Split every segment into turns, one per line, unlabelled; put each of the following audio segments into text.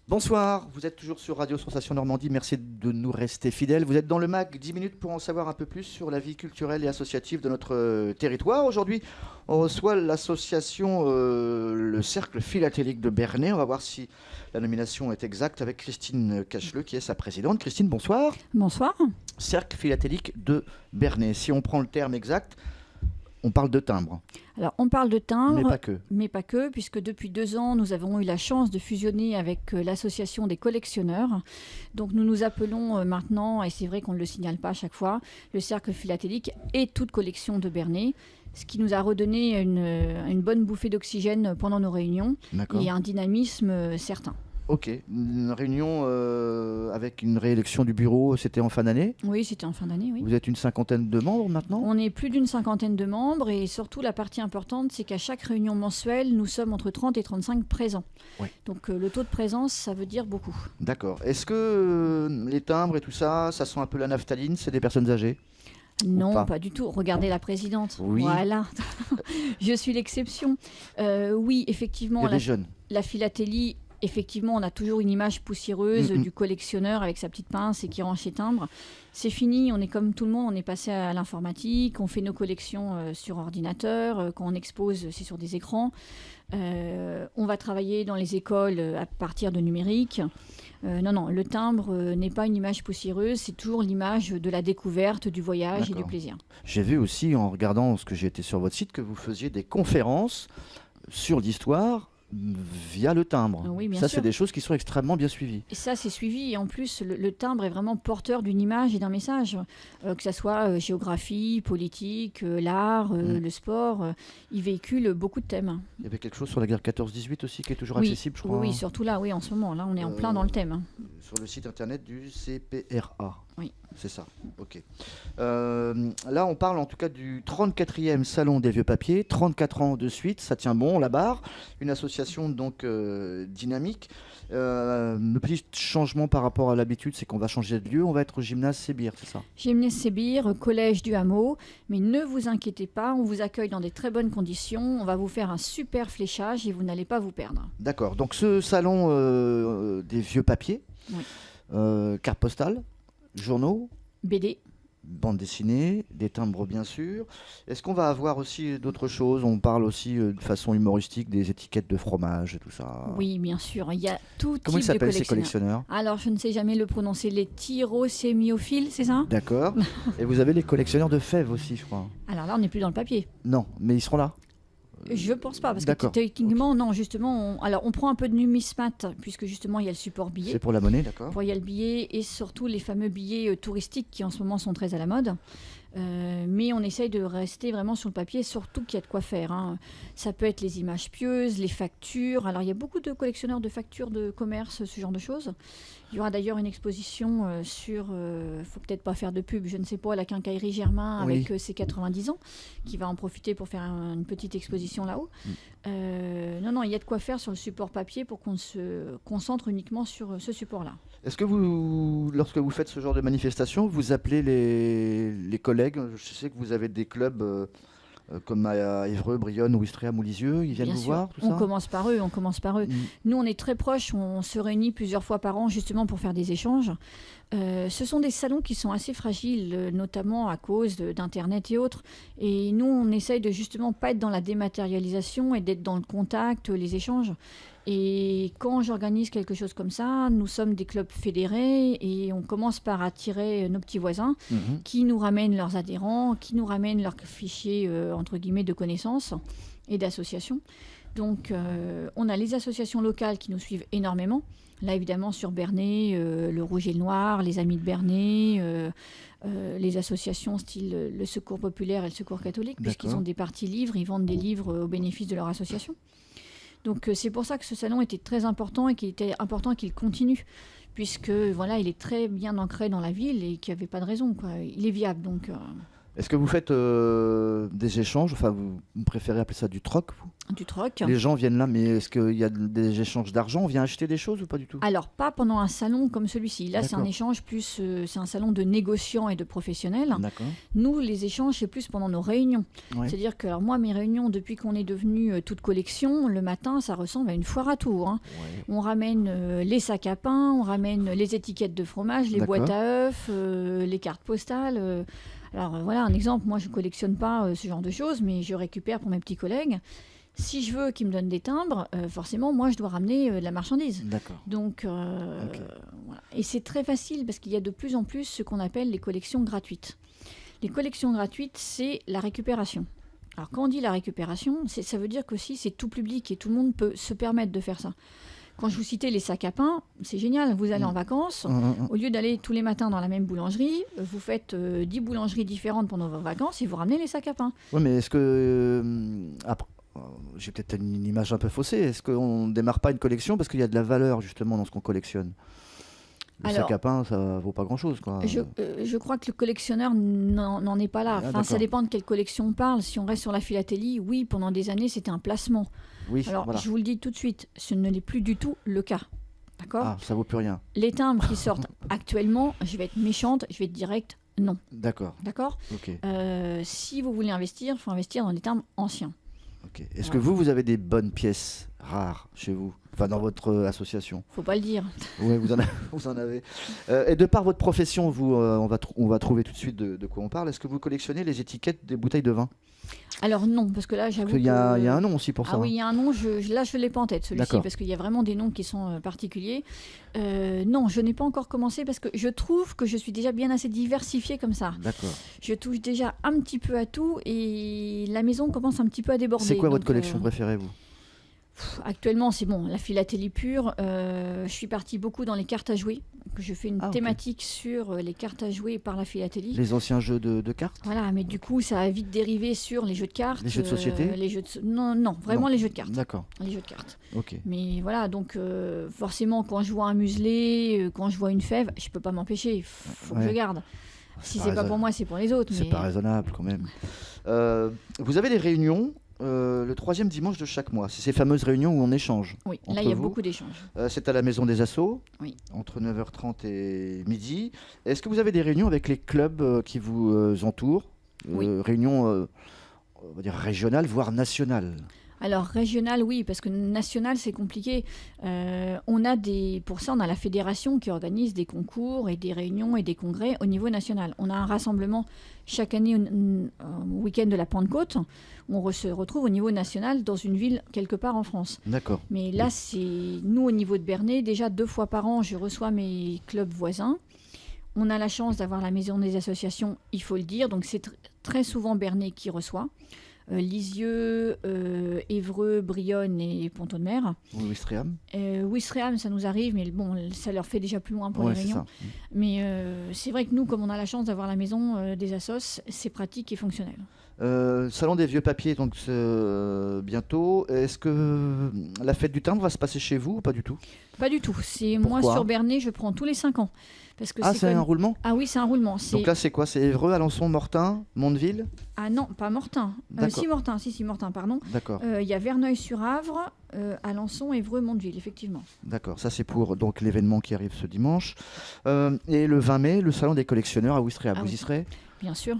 Bonsoir, vous êtes toujours sur Radio Sensation Normandie, merci de nous rester fidèles. Vous êtes dans le MAC, 10 minutes pour en savoir un peu plus sur la vie culturelle et associative de notre territoire. Aujourd'hui, on reçoit l'association Le Cercle Philatélique de Bernay. On va voir si la nomination est exacte avec Christine Cacheleux qui est sa présidente. Christine, bonsoir.
Bonsoir.
Cercle Philatélique de Bernay. Si on prend le terme exact, on parle de timbre.
Alors, on parle de timbre,
mais pas que,
puisque depuis 2 ans, nous avons eu la chance de fusionner avec l'association des collectionneurs. Donc, nous nous appelons maintenant, et c'est vrai qu'on ne le signale pas à chaque fois, le Cercle Philatélique et toute collection de Bernay, ce qui nous a redonné une bonne bouffée d'oxygène pendant nos réunions et un dynamisme certain.
Ok, une réunion avec une réélection du bureau, c'était en fin d'année ?
Oui, c'était en fin d'année, oui.
Vous êtes une cinquantaine de membres maintenant ?
On est plus d'une cinquantaine de membres et surtout la partie importante, c'est qu'à chaque réunion mensuelle, nous sommes entre 30 et 35 présents.
Oui.
Donc le taux de présence, ça veut dire beaucoup.
D'accord. Est-ce que les timbres et tout ça, ça sent un peu la naphtaline ? C'est des personnes âgées ?
Non, pas du tout. Regardez la présidente.
Oui.
Voilà. Je suis l'exception. Oui, effectivement.
Il y a des jeunes.
La philatélie. Effectivement, on a toujours une image poussiéreuse du collectionneur avec sa petite pince et qui range ses timbres. C'est fini, on est comme tout le monde, on est passé à l'informatique, on fait nos collections sur ordinateur, quand on expose, c'est sur des écrans. On va travailler dans les écoles à partir de numérique. Non, le timbre n'est pas une image poussiéreuse, c'est toujours l'image de la découverte, du voyage et du plaisir.
J'ai vu aussi, en regardant ce que j'ai été sur votre site, que vous faisiez des conférences sur l'histoire via le timbre.
Oui, bien
sûr.
Ça,
c'est des choses qui sont extrêmement bien suivies.
Et ça, c'est suivi. Et en plus, le timbre est vraiment porteur d'une image et d'un message. Que ce soit géographie, politique, l'art, le sport. Il véhicule beaucoup de thèmes.
Il y avait quelque chose sur la guerre 14-18 aussi qui est toujours accessible, je crois.
Oui, surtout là, en ce moment. Là, on est en plein dans le thème.
Sur le site internet du CPRA.
Oui.
C'est ça, ok. Là, on parle en tout cas du 34e Salon des Vieux Papiers, 34 ans de suite, ça tient bon, la barre. Une association donc dynamique. Le petit changement par rapport à l'habitude, c'est qu'on va changer de lieu, on va être au gymnase Sébir, c'est ça ?
Gymnase Sébir, collège du Hameau. Mais ne vous inquiétez pas, on vous accueille dans des très bonnes conditions. On va vous faire un super fléchage et vous n'allez pas vous perdre.
D'accord, donc ce salon des Vieux Papiers, carte postale, journaux,
BD,
bande dessinée, des timbres bien sûr. Est-ce qu'on va avoir aussi d'autres choses ? On parle aussi de façon humoristique des étiquettes de fromage et tout ça.
Oui, bien sûr. Il y a tout
Comment
type
ils s'appellent
de
ces collectionneurs ?
Alors, je ne sais jamais le prononcer. Les tyrosémiophiles, c'est ça ?
D'accord. Et vous avez les collectionneurs de fèves aussi, je crois.
Alors là, on n'est plus dans le papier.
Non, mais ils seront là ?
Je pense pas, parce que techniquement, non, justement, on prend un peu de numismate, puisque justement, il y a le support billet.
C'est pour la monnaie, d'accord.
Il y a le billet et surtout les fameux billets touristiques qui en ce moment sont très à la mode. Mais on essaye de rester vraiment sur le papier, surtout qu'il y a de quoi faire. Hein. Ça peut être les images pieuses, les factures. Alors, il y a beaucoup de collectionneurs de factures de commerce, ce genre de choses. Il y aura d'ailleurs une exposition sur, faut peut-être pas faire de pub, je ne sais pas, la quincaillerie Germain avec ses 90 ans, qui va en profiter pour faire une petite exposition là-haut. Non, il y a de quoi faire sur le support papier pour qu'on se concentre uniquement sur ce support-là.
Est-ce que vous, lorsque vous faites ce genre de manifestation, vous appelez les collègues ? Je sais que vous avez des clubs comme à Évreux, Brionne, Ouistreham ou Lisieux, ils viennent vous voir, tout ça ?
On commence par eux. Nous, on est très proches, on se réunit plusieurs fois par an justement pour faire des échanges. Ce sont des salons qui sont assez fragiles, notamment à cause d'Internet et autres. Et nous, on essaye de justement pas être dans la dématérialisation et d'être dans le contact, les échanges. Et quand j'organise quelque chose comme ça, nous sommes des clubs fédérés et on commence par attirer nos petits voisins qui nous ramènent leurs adhérents, qui nous ramènent leurs fichiers, entre guillemets, de connaissances et d'associations. Donc, on a les associations locales qui nous suivent énormément. Là, évidemment, sur Bernay, le Rouge et le Noir, les Amis de Bernay, les associations style le Secours Populaire et le Secours Catholique, puisqu'ils ont des parties livres, ils vendent des livres au bénéfice de leur association. Donc c'est pour ça que ce salon était très important et qu'il était important qu'il continue, puisque voilà, il est très bien ancré dans la ville et qu'il n'y avait pas de raison, quoi. Il est viable, donc...
Est-ce que vous faites des échanges? Enfin, vous préférez appeler ça du troc, vous?
Du troc.
Les gens viennent là, mais est-ce qu'il y a des échanges d'argent? On vient acheter des choses ou pas du tout?
Alors, pas pendant un salon comme celui-ci. Là, c'est un
D'accord.
échange plus... c'est un salon de négociants et de professionnels.
D'accord.
Nous, les échanges, c'est plus pendant nos réunions.
Ouais.
C'est-à-dire que alors moi, mes réunions, depuis qu'on est devenu toute collection, le matin, ça ressemble à une foire à tours. Hein.
Ouais.
On ramène les sacs à pain, on ramène les étiquettes de fromage, les
D'accord.
boîtes à œufs, les cartes postales. Alors voilà, un exemple, moi, je ne collectionne pas ce genre de choses, mais je récupère pour mes petits collègues. Si je veux qu'ils me donnent des timbres, forcément, moi, je dois ramener de la marchandise.
D'accord.
Donc,
Ok.
voilà. Et c'est très facile parce qu'il y a de plus en plus ce qu'on appelle les collections gratuites. Les collections gratuites, c'est la récupération. Alors, quand on dit la récupération, ça veut dire qu'aussi, c'est tout public et tout le monde peut se permettre de faire ça. Quand je vous citais les sacs à pain, c'est génial. Vous allez en vacances. Au lieu d'aller tous les matins dans la même boulangerie, vous faites 10 boulangeries différentes pendant vos vacances et vous ramenez les sacs à pain.
Oui, mais est-ce que... après, j'ai peut-être une image un peu faussée. Est-ce qu'on ne démarre pas une collection parce qu'il y a de la valeur justement dans ce qu'on collectionne? Le
Alors,
sac à pain, ça vaut pas grand-chose, quoi.
Je crois que le collectionneur n'en est pas là.
Ah,
Enfin, ça
d'accord.
dépend de quelle collection on parle. Si on reste sur la philatélie, oui, pendant des années, c'était un placement.
Oui,
Alors,
voilà.
je vous le dis tout de suite, ce ne l'est plus du tout le cas. D'accord?
Ah, ça vaut plus rien.
Les timbres qui sortent actuellement, je vais être méchante, je vais être directe, non.
D'accord.
D'accord?
Ok.
Si vous voulez investir, il faut investir dans des timbres anciens.
Ok. Est-ce que vous avez des bonnes pièces rares chez vous? Enfin, dans votre association?
Faut pas le dire.
Oui, vous en avez. Et de par votre profession, vous, on va trouver tout de suite de quoi on parle. Est-ce que vous collectionnez les étiquettes des bouteilles de vin?
Alors non, parce que là, j'avoue
Parce qu'il y a un nom aussi pour ça.
Ah oui, il y a un nom, là je ne l'ai pas en tête celui-ci,
D'accord.
parce qu'il y a vraiment des noms qui sont particuliers. Non, je n'ai pas encore commencé parce que je trouve que je suis déjà bien assez diversifiée comme ça.
D'accord.
Je touche déjà un petit peu à tout et la maison commence un petit peu à déborder.
C'est quoi votre
Donc,
collection préférée, vous?
Actuellement, c'est bon, la philatélie pure. Je suis partie beaucoup dans les cartes à jouer. Je fais une
Ah, ok.
thématique sur les cartes à jouer par la philatélie.
Les anciens jeux de cartes?
Voilà, mais du coup, ça a vite dérivé sur les jeux de cartes.
Les jeux de société?
Non, vraiment
Non.
les jeux de cartes.
D'accord.
Les jeux de cartes.
Ok.
Mais voilà, donc forcément, quand je vois un muselé, quand je vois une fève, je peux pas m'empêcher. Il faut que
Ouais.
je garde. Si
pas
c'est pas
raisonnable.
pour moi, c'est pour les autres.
C'est
mais...
pas raisonnable quand même. Vous avez des réunions le troisième dimanche de chaque mois. C'est ces fameuses réunions où on échange.
Oui,
entre
là, il y a
vous.
beaucoup d'échanges.
C'est à la Maison des Assos,
Oui.
entre 9h30 et midi. Est-ce que vous avez des réunions avec les clubs qui vous entourent?
Oui.
Réunions, on va dire régionales, voire nationales?
Alors, régional, oui, parce que national, c'est compliqué. Pour ça, on a la fédération qui organise des concours et des réunions et des congrès au niveau national. On a un rassemblement chaque année au week-end de la Pentecôte, où on se retrouve au niveau national dans une ville quelque part en France.
D'accord.
Mais là, c'est nous, au niveau de Bernay, déjà 2 fois par an, je reçois mes clubs voisins. On a la chance d'avoir la maison des associations, il faut le dire, donc c'est très souvent Bernay qui reçoit. Lisieux, Évreux, Brionne et Pont-de-Mer.
Oui, Ouistreham.
Ouistreham, ça nous arrive, mais bon, ça leur fait déjà plus loin pour les
C'est
réunions.
ça.
Mais c'est vrai que nous, comme on a la chance d'avoir la maison des assos, c'est pratique et fonctionnel.
Salon des vieux papiers, donc bientôt. Est-ce que la fête du timbre va se passer chez vous ou pas du tout?
Pas du tout. C'est moi
Pourquoi?
sur Bernay, je prends tous les 5 ans. Parce que
Ah, c'est
quand même-
un roulement?
Ah oui, c'est un roulement.
Donc là, c'est quoi? C'est Évreux, Alençon, Mortain, Mondeville?
Ah non, pas Mortain.
D'accord.
Si Mortain, pardon.
D'accord.
Il y a Verneuil-sur-Avre, Alençon, Évreux, Mondeville, effectivement.
D'accord, ça c'est pour donc l'événement qui arrive ce dimanche. Et le 20 mai, le salon des collectionneurs à Ouistreham.
Ah
Vous
oui.
y serez?
Bien sûr.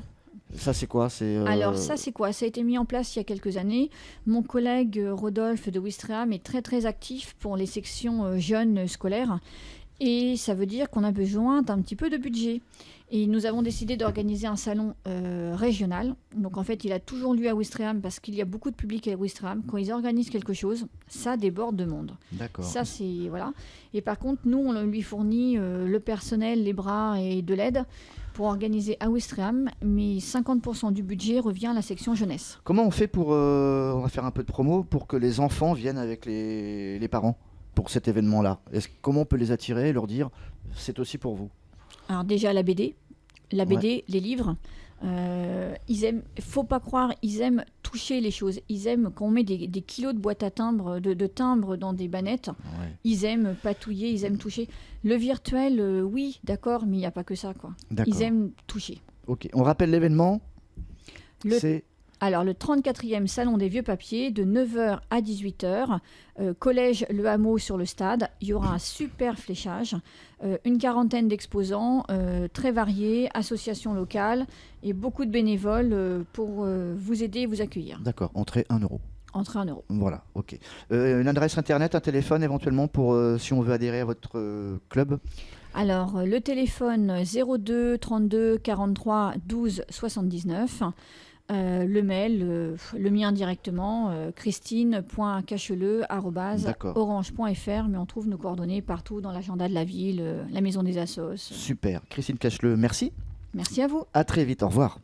Ça c'est quoi?
Alors ça, c'est quoi? Ça a été mis en place il y a quelques années. Mon collègue Rodolphe de Ouistreham est très très actif pour les sections jeunes scolaires. Et ça veut dire qu'on a besoin d'un petit peu de budget. Et nous avons décidé d'organiser un salon régional. Donc en fait, il a toujours lieu à Ouistreham parce qu'il y a beaucoup de public à Ouistreham. Quand ils organisent quelque chose, ça déborde de monde.
D'accord.
Ça, c'est... Voilà. Et par contre, nous, on lui fournit le personnel, les bras et de l'aide pour organiser à Ouistreham. Mais 50% du budget revient à la section jeunesse.
Comment on fait pour, on va faire un peu de promo, pour que les enfants viennent avec les parents pour cet événement-là? Comment on peut les attirer et leur dire c'est aussi pour vous?
Alors déjà, la BD, les livres. Ils aiment, faut pas croire, ils aiment toucher les choses. Ils aiment quand on met des kilos de boîtes à timbres, de timbres dans des bannettes.
Ouais.
Ils aiment patouiller, ils aiment toucher. Le virtuel, oui, d'accord, mais il n'y a pas que ça, quoi.
D'accord.
Ils aiment toucher.
Ok. On rappelle l'événement.
Alors, le 34e Salon des Vieux Papiers, de 9h à 18h, collège Le Hameau sur le stade. Il y aura un super fléchage, une quarantaine d'exposants très variés, associations locales et beaucoup de bénévoles pour vous aider et vous accueillir.
D'accord, entrée 1 euro.
Entrée 1 euro.
Voilà, ok. Une adresse internet, un téléphone éventuellement pour si on veut adhérer à votre club?
Alors, le téléphone 02 32 43 12 79. Le mail, le mien directement, christine.cacheleux@orange.fr, mais on trouve nos coordonnées partout dans l'agenda de la ville, la maison des assos.
Super. Christine Cacheleux, merci.
Merci à vous.
À très vite, au revoir.